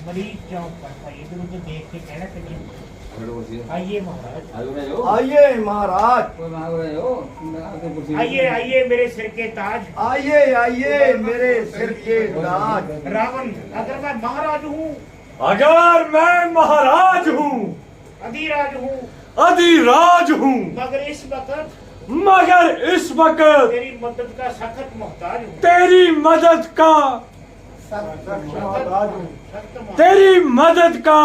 मरीज चौक पर था, इधर उधर देख के कहना चाहिए आइए महाराज, आइए महाराज, आइए आइए मेरे सिर के ताज, आइए आइए मेरे सिर के ताज। रावण अगर मैं महाराज हूँ, अगर मैं महाराज हूँ, अधिराज हूँ, अधिराज हूँ, मगर इस वक्त तेरी मदद का सख्त मोहताज हूँ, तेरी मदद का तेरी मदद का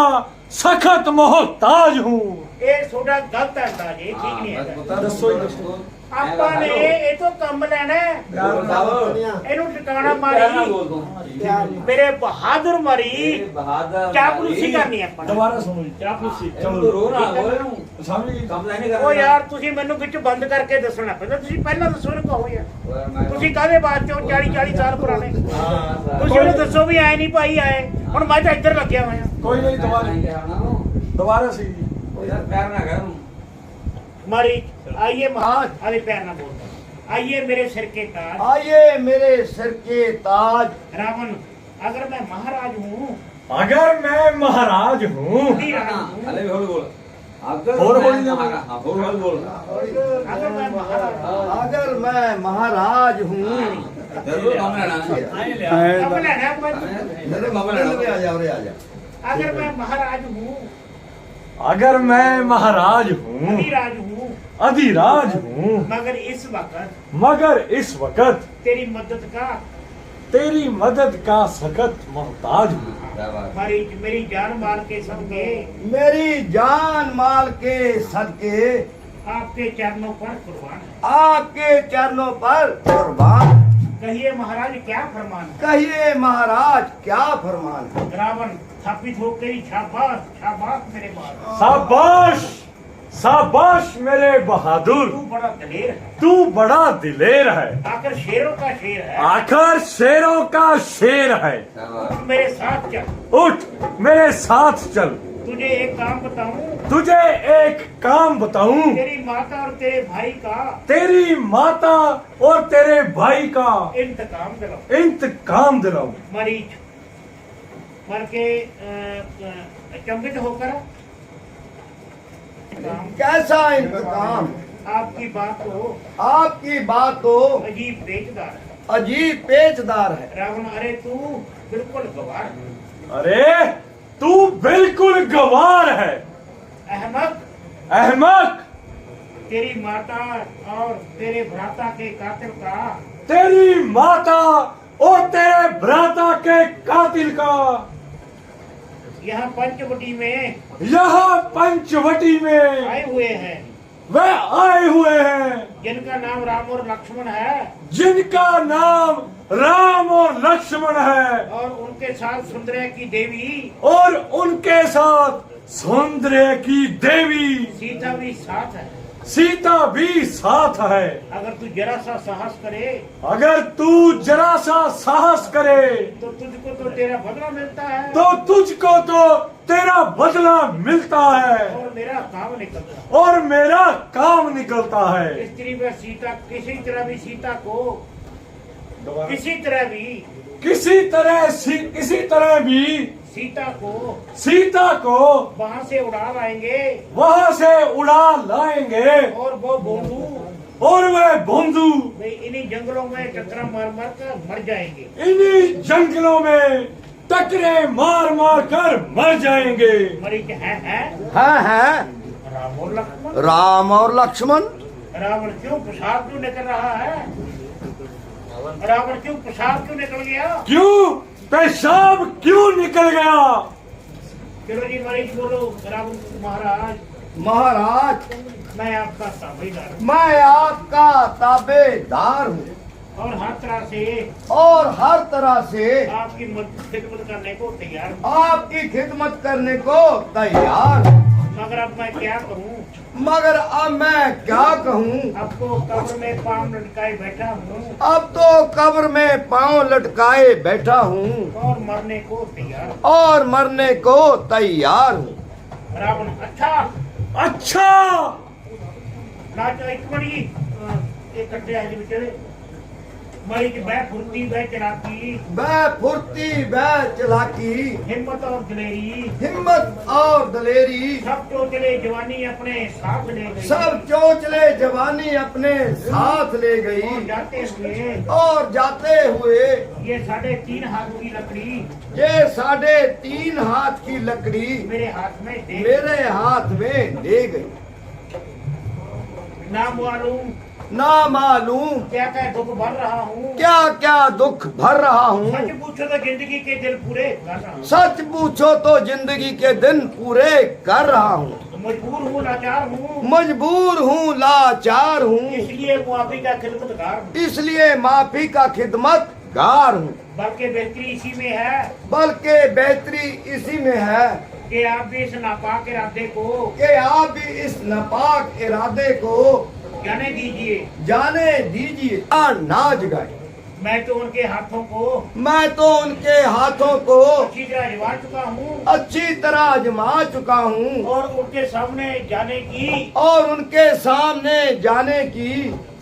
सख्त मोहताज हूँ। ਇਹ ਤੁਹਾਡਾ ਗਲਤ ਅੰਦਾਜ਼ ਹੈ, ਠੀਕ ਨਹੀਂ ਹੈ। ਆਪਾਂ ਨੇ ਇਹ ਤੋਂ ਕੰਮ ਲੈਣਾ ਹੈ, ਇਹਨੂੰ ਟਿਕਾਣਾ ਮਾਰੀ ਮੇਰੇ ਬਹਾਦਰ ਮਾਰੀ ਚਾਪਲੂਸੀ ਕਰਨੀ ਆਪਾਂ ਨੇ। दोबारा सुनो जी। ਚਾਪਲੂਸੀ चलो रो ना समझ ਉਹ ਯਾਰ ਤੁਸੀਂ ਮੈਨੂੰ ਵਿੱਚ ਬੰਦ ਕਰਕੇ ਦੱਸਣਾ ਪੈਂਦਾ, ਤੁਸੀਂ ਪਹਿਲਾਂ ਦੱਸੋ ਨਾ ਕਹੋ ਯਾਰ ਤੁਸੀਂ ਕਾਹਦੇ ਬਾਅਦ ਚੋਂ 40 ਸਾਲ ਪੁਰਾਣੇ ਤੁਸੀਂ ਉਹਨੂੰ ਦੱਸੋ ਵੀ ਐ ਨਹੀਂ ਭਾਈ ਆਏ, ਹੁਣ ਮੈਂ ਤਾਂ ਇੱਧਰ ਲੱਗਿਆ ਹੋਇਆ। कोई नहीं, दोबारा से जी। मारी आइए महाराज, अरे पैर ना बोलता, आइए मेरे सिर के ताज, आइए मेरे सिर के ताज। रावण अगर मैं महाराज हूँ, अगर मैं महाराज हूँ, अगर मैं महाराज हूँ, अगर मैं महाराज हूँ, अगर मैं महाराज हूँ, अगर मैं महाराज हूँ, अधिराज हूँ, अधिराज हूँ, मगर इस वक्त तेरी मदद का सख्त मोहताज हूँ। मेरी जान माल के सबके, मेरी जान माल के सदके आपके चरणों पर कुर्बान है। आपके चरणों पर कुर्बान। कहिए महाराज क्या फरमान है? कहिए महाराज क्या फरमान है? रावण स्थापित हो गई, शाबाश शाबाश मेरे बहादुर, शाबाश शाबाश मेरे बहादुर, तू बड़ा दलेर है, तू बड़ा दिलेर है, आखिर शेरों का शेर है, आखिर शेरों का शेर है। तू मेरे साथ चल, उठ मेरे साथ चल, तुझे एक काम बताऊं, तुझे एक काम बताऊं, तेरी माता और तेरे भाई का तेरी माता और तेरे भाई का इंतकाम दिलाऊं। इंतकाम दिलाऊं। मरीज मर के चंबित होकर कैसा इंतकाम? आपकी बात तो अजीब पेचदार है, अजीब पेचदार है। रावण अरे तू बिल्कुल गवार है, अरे तू बिल्कुल गवार है, अहमक अहमक। तेरी माता और तेरे भ्राता के कातिल का, तेरी माता और तेरे भ्राता के कातिल का यहाँ पंचवटी में आए हुए हैं, वे आए हुए हैं, जिनका नाम राम और लक्ष्मण है, जिनका नाम राम और लक्ष्मण है, और उनके साथ सुंदर की देवी, और उनके साथ सौंदर्य की देवी सीता भी साथ है। सीता भी साथ है। अगर तू जरा सा साहस करे, अगर तू जरा सा साहस करे, तो तुझको तो तेरा बदला मिलता है, तो तुझको तो तेरा बदला मिलता है, और मेरा काम निकलता है, और मेरा काम निकलता है। स्त्री व सीता किसी तरह भी सीता को किसी तरह भी सीता को वहाँ से उड़ा लाएंगे, और वो बंधु इन्हीं जंगलों में टकरा मार मार कर मर जाएंगे, इन्हीं जंगलों में टकरे मार मार कर मर जाएंगे। मरीज है राम और लक्ष्मण। रावण क्यों पेशाब क्यों निकल रहा है? रावण क्यों पेशाब क्यों निकल गया? क्यों पेशाब क्यों निकल गया? चलो जी मरीज बोलो। रावण महाराज, महाराज मैं आपका ताबेदार हूँ, मैं आपका ताबेदार हूँ, और हर तरह से आपकी खिदमत करने को तैयार हूँ, आपकी खिदमत करने को तैयार हूँ। मगर अब मैं क्या करूँ? मगर अब मैं क्या कहूँ? अब तो कब्र में पाँव लटकाए बैठा हूँ, अब तो कब्र में पाँव लटकाए बैठा हूँ, और मरने को तैयार हूँ, और मरने को तैयार हूँ। रावण अच्छा अच्छा नाचो एक बड़ी एक कट्टे आज बेचारे मरीज वह फुर्ती वह चलाकी, वह फुर्ती वह चलाकी, हिम्मत और दिलेरी, हिम्मत और दलेरी, सब चोचले जवानी अपने साथ ले गई। सब चोचले जवानी अपने साथ ले और गई। जाते हुए ये 3.5 हाथ की लकड़ी ये 3.5 हाथ की लकड़ी मेरे हाथ में दे मेरे हाथ में दे गई। ना मालूम ना मालूम क्या क्या दुख भर रहा हूँ। क्या क्या दुख भर रहा हूँ। सच पूछो तो जिंदगी के दिल पूरे कर रहा हूँ। सच पूछो तो जिंदगी के दिन पूरे कर रहा हूँ। मजबूर हूँ लाचार हूँ, मजबूर हूँ लाचार हूँ, इसलिए मुआफी का खिदमतगार हूँ। इसलिए माफी का खिदमतगार हूँ। बल्कि बेहतरी इसी में है बल्कि बेहतरी इसी में है कि आप भी इस नापाक इरादे को कि आप भी इस नापाक इरादे को जाने दीजिए। जाने दीजिए। नाच गाए मैं तो उनके हाथों को मैं तो उनके हाथों को अच्छी तरह निभा चुका हूँ अच्छी तरह आजमा चुका हूँ और उनके सामने जाने की और उनके सामने जाने की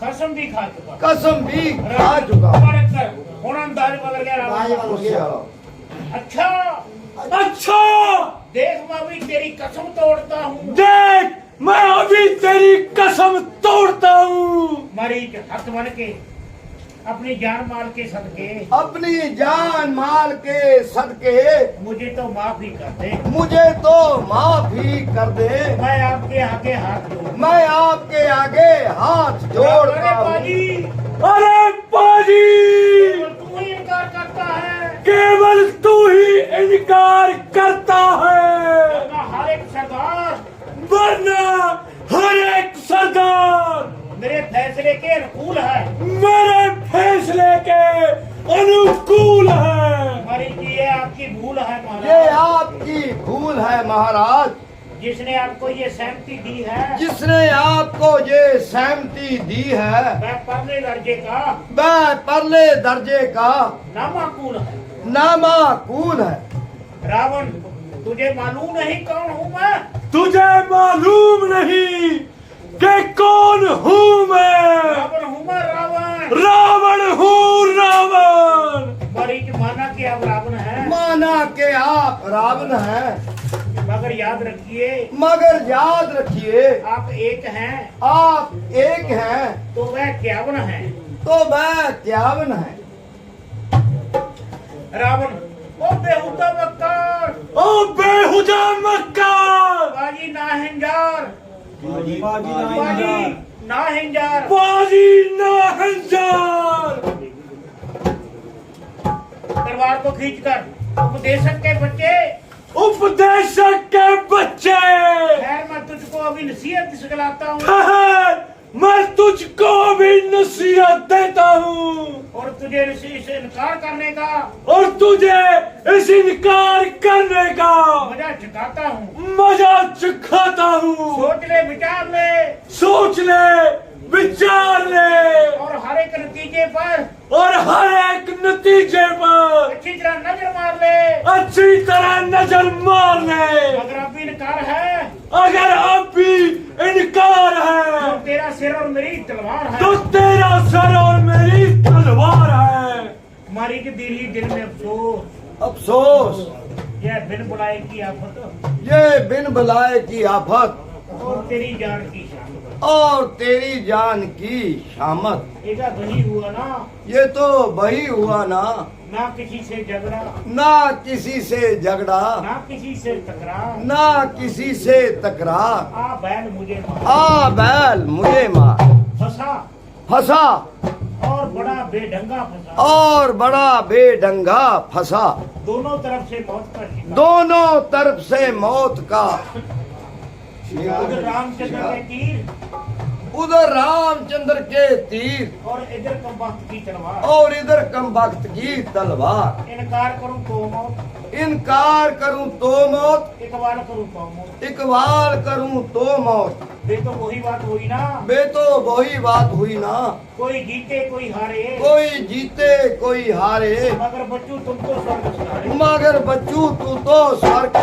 कसम भी खा चुका हूँ। कसम भी खा चुका हूँ। मुबारक कर, होना अंदाज बदल गया रावण। अच्छा अच्छा देख मैं भी तेरी कसम तोड़ता हूँ। देख, मैं अभी तेरी कसम तोड़ता हूँ। मरीज हथ बन के अपनी जान माल के सदके अपनी जान माल के सदके मुझे तो माफ ही कर दे। मुझे तो माफी कर दे। मैं आपके आगे हाथ जोड़ मैं आपके आगे हाथ जोड़ता हूँ। अरे पाजी, तू ही इनकार करता है। केवल तू ही इनकार करता है, वरना हर एक सरदार वरना हर एक सरदार मेरे फैसले के अनुकूल है। मेरे फैसले के अनुकूल है। मरीज ये आपकी भूल है ये महाराज। आपकी भूल है महाराज। जिसने आपको ये सहमति दी है जिसने आपको ये सहमति दी है वह परले दर्जे का वह परले दर्जे का नामाकूल है। नामाकूल है। रावण तुझे मालूम नहीं कौन हूँ मैं। तुझे मालूम नहीं कि कौन हूँ मैं। रावण हूँ मैं रावण। रावण हूँ रावण। मरीज माना कि आप रावण है, माना के आप रावण हैं, मगर याद रखिए मगर याद रखिए आप एक हैं आप एक हैं तो वह 51 है। तो वह 51 है। रावण ओ बेहुदा मक्कार, ओ बेहुदा मक्कार, बाजी ना हिंजार, बाजी ना हिंजार। बाजी ना हंजार। तलवार को खींचकर उपदेशक के बच्चे, उपदेशक के बच्चे, खैर मैं तुझको अभी नसीहत सिखलाता हूँ ठहर, मैं तुझको भी नसीहत देता हूँ और तुझे इसे इनकार करने का और तुझे इस इनकार करने का मजा चुकाता हूँ। मजा चखाता हूँ। सोच ले विचार ले सोच ले, विचार ले और हर एक नतीजे पर और हर एक नतीजे पर अच्छी तरह नजर मार ले। अच्छी तरह नजर मार ले। अगर अभी इनकार है अगर अब भी इनकार है तो तेरा सिर और मेरी तलवार है। तो तेरा सर और मेरी तलवार है। मारी के दिल ही दिल में अफसोस, अफसोस यह बिन बुलाए की आफत ये बिन बुलाए की आफत और तेरी जान की शान। और तेरी जान की शामत। ऐसा वही हुआ ना, ये तो वही हुआ ना, ना किसी से झगड़ा ना किसी से झगड़ा ना किसी से टकरार। ना किसी से तकरार। आ बैल मुझे मार आ बैल मुझे मार फंसा फंसा और बड़ा बेढंगा फंसा। और बड़ा बेढंगा फंसा। दोनों तरफ से मौत का शिकार। दोनों तरफ से मौत का उधर रामचंद्र के तीर उधर रामचंद्र के तीर और इधर कमबख्त की तलवार। और इधर कमबख्त की तलवार। इनकार करूं तो मौत, इनकार करूं तो मौत, इकबाल करूं तो मौत। इकबाल करूं तो मौत। वे तो वही बात हुई ना, बे तो वही बात हुई ना, कोई जीते कोई हारे, कोई जीते कोई हारे, मगर बच्चू तुमको स्वर्ग सिधारे। मगर बच्चू तू तो स्वर्ग